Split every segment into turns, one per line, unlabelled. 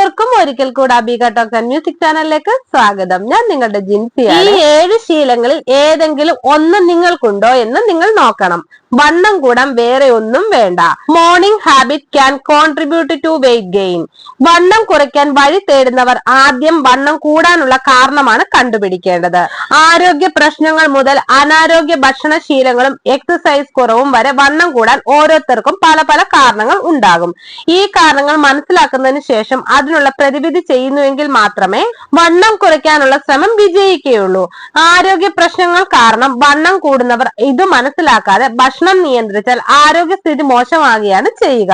ഏവർക്കും ഒരിക്കൽ കൂടെ അബീക ടോക്സ് ആൻഡ് മ്യൂസിക് ചാനലിലേക്ക് സ്വാഗതം. ഞാൻ നിങ്ങളുടെ ജിൻസിയാണ്. ഈ 7 ശീലങ്ങളിൽ ഏതെങ്കിലും ഒന്ന് നിങ്ങൾക്കുണ്ടോ എന്ന് നിങ്ങൾ നോക്കണം. വണ്ണം കൂടാൻ വേറെ ഒന്നും വേണ്ട. Morning habit can contribute to weight gain. വണ്ണം കുറയ്ക്കാൻ വഴി തേടുന്നവർ ആദ്യം വണ്ണം കൂടാനുള്ള കാരണമാണ് കണ്ടുപിടിക്കേണ്ടത്. ആരോഗ്യ പ്രശ്നങ്ങൾ മുതൽ അനാരോഗ്യ ഭക്ഷണശീലങ്ങളും എക്സസൈസ് കുറവും വരെ വണ്ണം കൂടാൻ ഓരോരുത്തർക്കും പല പല കാരണങ്ങൾ ഉണ്ടാകും. ഈ കാരണങ്ങൾ മനസ്സിലാക്കുന്നതിന് ശേഷം അതിനുള്ള പ്രതിവിധി ചെയ്യുന്നുവെങ്കിൽ മാത്രമേ വണ്ണം കുറയ്ക്കാനുള്ള ശ്രമം വിജയിക്കുകയുള്ളൂ. ആരോഗ്യ പ്രശ്നങ്ങൾ കാരണം വണ്ണം കൂടുന്നവർ ഇത് മനസ്സിലാക്കാതെ ഭക്ഷണം നിയന്ത്രിച്ചാൽ ആരോഗ്യസ്ഥിതി മോശമാകുകയാണ് ചെയ്യുക.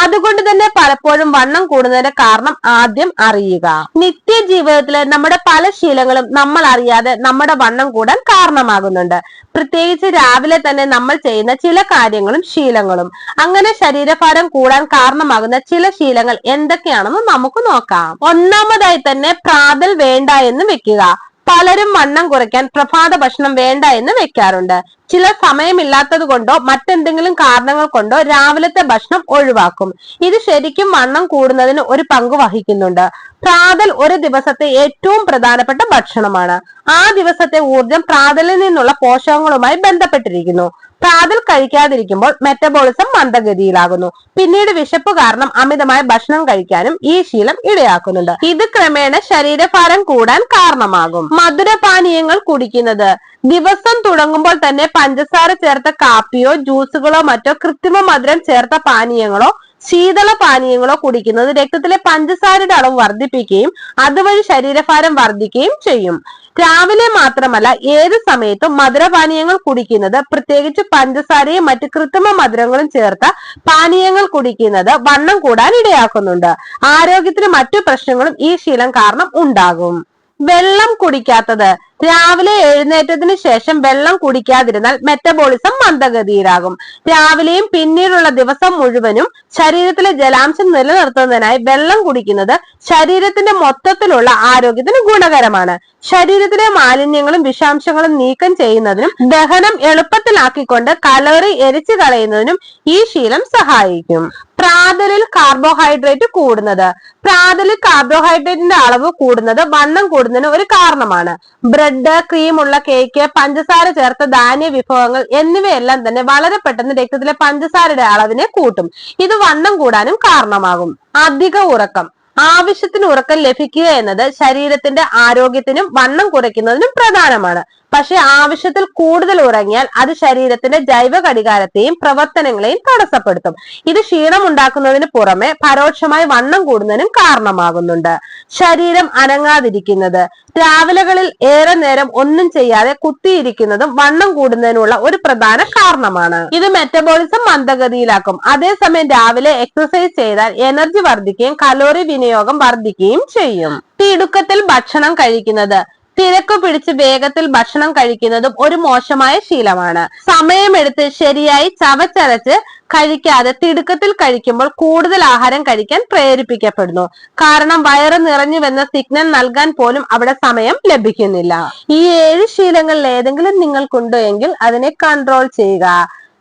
അതുകൊണ്ട് തന്നെ പലപ്പോഴും വണ്ണം കൂടുന്നതിന്റെ കാരണം ആദ്യം അറിയുക. നിത്യജീവിതത്തിലെ നമ്മുടെ പല ശീലങ്ങളും നമ്മൾ അറിയാതെ നമ്മുടെ വണ്ണം കൂടാൻ കാരണമാകുന്നുണ്ട്. പ്രത്യേകിച്ച് രാവിലെ തന്നെ നമ്മൾ ചെയ്യുന്ന ചില കാര്യങ്ങളും ശീലങ്ങളും. അങ്ങനെ ശരീരഭാരം കൂടാൻ കാരണമാകുന്ന ചില ശീലങ്ങൾ എന്തൊക്കെയാണെന്ന് നമുക്ക് നോക്കാം. ഒന്നാമതായി തന്നെ പ്രാതൽ വേണ്ട എന്ന് വെക്കുക. പലരും വണ്ണം കുറയ്ക്കാൻ പ്രഭാത ഭക്ഷണം വേണ്ട എന്ന് വെക്കാറുണ്ട്. ചില സമയമില്ലാത്തത് കൊണ്ടോ മറ്റെന്തെങ്കിലും കാരണങ്ങൾ കൊണ്ടോ രാവിലത്തെ ഭക്ഷണം ഒഴിവാക്കും. ഇത് ശരിക്കും വണ്ണം കൂടുന്നതിന് ഒരു പങ്ക് വഹിക്കുന്നുണ്ട്. പ്രാതൽ ഒരു ദിവസത്തെ ഏറ്റവും പ്രധാനപ്പെട്ട ഭക്ഷണമാണ്. ആ ദിവസത്തെ ഊർജം പ്രാതലിൽ നിന്നുള്ള പോഷകങ്ങളുമായി ബന്ധപ്പെട്ടിരിക്കുന്നു. പ്രാതൽ കഴിക്കാതിരിക്കുമ്പോൾ മെറ്റബോളിസം മന്ദഗതിയിലാകുന്നു. പിന്നീട് വിശപ്പ് കാരണം അമിതമായ ഭക്ഷണം കഴിക്കാനും ഈ ശീലം ഇടയാക്കുന്നുണ്ട്. ഇത് ക്രമേണ ശരീരഭാരം കൂടാൻ കാരണമാകും. മധുരപാനീയങ്ങൾ കുടിക്കുന്നത്. ദിവസം തുടങ്ങുമ്പോൾ തന്നെ പഞ്ചസാര ചേർത്ത കാപ്പിയോ ജ്യൂസുകളോ മറ്റോ കൃത്രിമ മധുരം ചേർത്ത പാനീയങ്ങളോ ശീതള പാനീയങ്ങളോ കുടിക്കുന്നത് രക്തത്തിലെ പഞ്ചസാരയുടെ അളവ് വർദ്ധിപ്പിക്കുകയും അതുവഴി ശരീരഭാരം വർദ്ധിക്കുകയും ചെയ്യും. രാവിലെ മാത്രമല്ല ഏത് സമയത്തും മധുരപാനീയങ്ങൾ കുടിക്കുന്നത്, പ്രത്യേകിച്ച് പഞ്ചസാരയും മറ്റ് കൃത്രിമ മധുരങ്ങളും ചേർത്ത പാനീയങ്ങൾ കുടിക്കുന്നത് വണ്ണം കൂടാൻ ഇടയാക്കുന്നുണ്ട്. ആരോഗ്യത്തിന് മറ്റു പ്രശ്നങ്ങളും ഈ ശീലം കാരണം ഉണ്ടാകും. വെള്ളം കുടിക്കാത്തത്. രാവിലെ എഴുന്നേറ്റതിനു ശേഷം വെള്ളം കുടിക്കാതിരുന്നാൽ മെറ്റബോളിസം മന്ദഗതിയിലാകും. രാവിലെയും പിന്നീടുള്ള ദിവസം മുഴുവനും ശരീരത്തിലെ ജലാംശം നിലനിർത്തുന്നതിനായി വെള്ളം കുടിക്കുന്നത് ശരീരത്തിന്റെ മൊത്തത്തിലുള്ള ആരോഗ്യത്തിന് ഗുണകരമാണ്. ശരീരത്തിലെ മാലിന്യങ്ങളും വിഷാംശങ്ങളും നീക്കം ചെയ്യുന്നതിനും ദഹനം എളുപ്പത്തിലാക്കിക്കൊണ്ട് കലോറി എരിച്ചു കളയുന്നതിനും ഈ ശീലം സഹായിക്കും. പ്രാതലിൽ കാർബോഹൈഡ്രേറ്റ് കൂടുന്നത്. പ്രാതലിൽ കാർബോഹൈഡ്രേറ്റിന്റെ അളവ് കൂടുന്നത് വണ്ണം കൂടുന്നതിന് ഒരു കാരണമാണ്. ബ്രെഡ്, ക്രീമുള്ള കേക്ക്, പഞ്ചസാര ചേർത്ത ധാന്യ വിഭവങ്ങൾ എന്നിവയെല്ലാം തന്നെ വളരെ പെട്ടെന്ന് രക്തത്തിലെ പഞ്ചസാരയുടെ അളവിനെ കൂട്ടും. ഇത് വണ്ണം കൂടാനും കാരണമാകും. അധിക ഉറക്കം. ആവശ്യത്തിന് ഉറക്കം ലഭിക്കുക എന്നത് ശരീരത്തിന്റെ ആരോഗ്യത്തിനും വണ്ണം കുറയ്ക്കുന്നതിനും പ്രധാനമാണ്. പക്ഷെ ആവശ്യത്തിൽ കൂടുതൽ ഉറങ്ങിയാൽ അത് ശരീരത്തിന്റെ ജൈവ ഘടികാരത്തെയും പ്രവർത്തനങ്ങളെയും തടസ്സപ്പെടുത്തും. ഇത് ക്ഷീണം ഉണ്ടാക്കുന്നതിന് പുറമെ പരോക്ഷമായി വണ്ണം കൂടുന്നതിനും കാരണമാകുന്നുണ്ട്. ശരീരം അനങ്ങാതിരിക്കുന്നത്. രാവിലെകളിൽ ഏറെ നേരം ഒന്നും ചെയ്യാതെ കുത്തിയിരിക്കുന്നതും വണ്ണം കൂടുന്നതിനുള്ള ഒരു പ്രധാന കാരണമാണ്. ഇത് മെറ്റബോളിസം മന്ദഗതിയിലാക്കും. അതേസമയം രാവിലെ എക്സസൈസ് ചെയ്താൽ എനർജി വർദ്ധിക്കുകയും കലോറി വിനിയോഗം വർദ്ധിക്കുകയും ചെയ്യും. തിടുക്കത്തിൽ ഭക്ഷണം കഴിക്കുന്നത്. തിരക്ക് പിടിച്ച് വേഗത്തിൽ ഭക്ഷണം കഴിക്കുന്നതും ഒരു മോശമായ ശീലമാണ്. സമയമെടുത്ത് ശരിയായി ചവച്ചരച്ച് കഴിക്കാതെ തിടുക്കത്തിൽ കഴിക്കുമ്പോൾ കൂടുതൽ ആഹാരം കഴിക്കാൻ പ്രേരിപ്പിക്കപ്പെടുന്നു. കാരണം വയറ് നിറഞ്ഞുവെന്ന സിഗ്നൽ നൽകാൻ പോലും അവിടെ സമയം ലഭിക്കുന്നില്ല. ഈ 7 ശീലങ്ങളിൽ ഏതെങ്കിലും നിങ്ങൾക്കുണ്ടോ എങ്കിൽ അതിനെ കൺട്രോൾ ചെയ്യുക.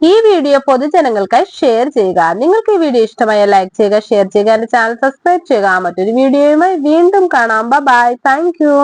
ഈ വീഡിയോ പൊതുജനങ്ങൾക്കായി ഷെയർ ചെയ്യുക. നിങ്ങൾക്ക് ഈ വീഡിയോ ഇഷ്ടമായ ലൈക്ക് ചെയ്യുക, ഷെയർ ചെയ്യുക, എന്റെ ചാനൽ സബ്സ്ക്രൈബ് ചെയ്യുക. മറ്റൊരു വീഡിയോയുമായി വീണ്ടും കാണാം. ബൈ. Thank you.